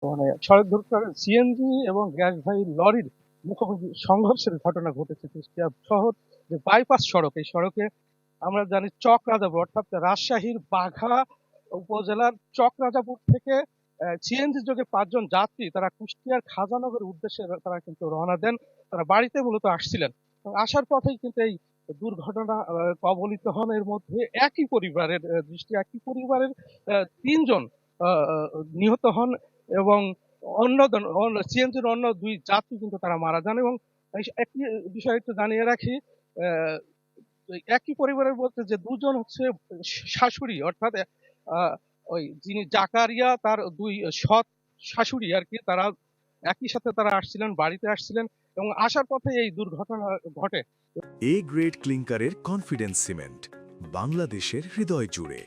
মানে সড়ক দুর্ঘটনায় সিএনজি এবং গ্যাসবাহী লরির মুখোমুখি সংঘর্ষের ঘটনা ঘটেছে কুষ্টিয়া শহর যে বাইপাস সড়ক, এই সড়কে আমরা জানি চকরাজাপুর অর্থাৎ রাজশাহীর বাঘা উপজেলার চকরাজাপুর থেকে সিএনজি যোগে ৫ জন যাত্রী তারা কুষ্টিয়ার খাজানগরের উদ্দেশ্যে তারা কিন্তু রওনা দেন। তারা বাড়িতে মূলত আসছিলেন এবং আসার পথেই কিন্তু এই দুর্ঘটনা কবলিত হন। এর মধ্যে একই পরিবারের একই পরিবারের ৩ জন নিহত হন এবং সিএনজির অন্য ২ যাত্রী কিন্তু তারা মারা যান। এবং একটি বিষয় একটু জানিয়ে রাখি, আহ, একই পরিবারের বলতে যে ২ জন হচ্ছে শাশুড়ি, অর্থাৎ ওই যিনি জাকারিয়া তার ২ সৎ শাশুড়ি আর কি, তারা একই সাথে তারা আসছিলেন, বাড়িতে আসছিলেন এবং আসার পথে এই দুর্ঘটনা ঘটে। এ গ্রেড ক্লিংকারের কনফিডেন্স সিমেন্ট বাংলাদেশের হৃদয় জুড়ে।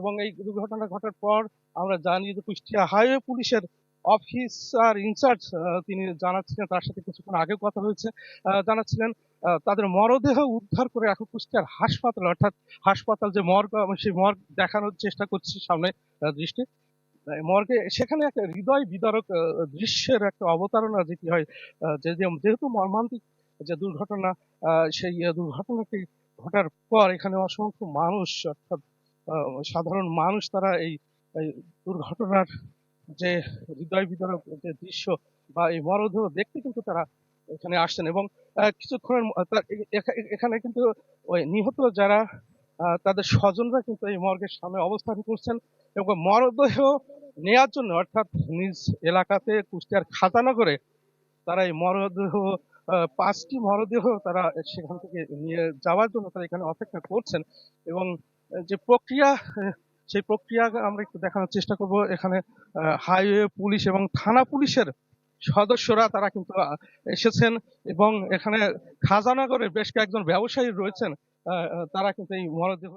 এবং এই দুর্ঘটনা ঘটার পর আমরা জানি যে কুষ্টিয়া হাইওয়ে পুলিশের অফিসার ইনচার্জ তিনি জানাচ্ছিলেন, তার সাথে কিছুক্ষণ আগে কথা হয়েছে, জানাচ্ছিলেন তাদের মরদেহ উদ্ধার করে এখন কুষ্টিয়ার হাসপাতাল, অর্থাৎ হাসপাতাল যে মর্গ, সেই মর্গ দেখানোর চেষ্টা করছি সামনে দৃষ্টি মর্গে, সেখানে একটা হৃদয় বিদারক দৃশ্যের একটা অবতারণা যেটি হয়, যেহেতু মর্মান্তিক যে দুর্ঘটনা, সেই দুর্ঘটনাটি ঘটার পর এখানে অসংখ্য মানুষ, অর্থাৎ সাধারণ মানুষ, তারা এই এই দুর্ঘটনার যে হৃদয় বিদারক যে দৃশ্য বা এই মরদেহ দেখতে কিন্তু তারা এখানে আসছেন। এবং কিছুক্ষণের এখানে কিন্তু ওই নিহত যারা তাদের স্বজনরা কিন্তু এই মর্গের সামনে অবস্থান করছেন এবং মরদেহ নেয়ার জন্য, অর্থাৎ নিজ এলাকাতে কুষ্টিয়ার খাজানগরে তারা এই মরদেহ ৫টি মরদেহ তারা সেখান থেকে নিয়ে যাওয়ার জন্য তারা এখানে অপেক্ষা করছেন। এবং যে প্রক্রিয়া, সেই প্রক্রিয়া আমরা একটু দেখানোর চেষ্টা করব। এখানে হাইওয়ে পুলিশ এবং থানা পুলিশের সদস্যরা তারা কিন্তু এসেছেন এবং এখানে খাজানগরের বেশ কয়েকজন ব্যবসায়ী রয়েছেন, তারা কিন্তু এই মরদেহ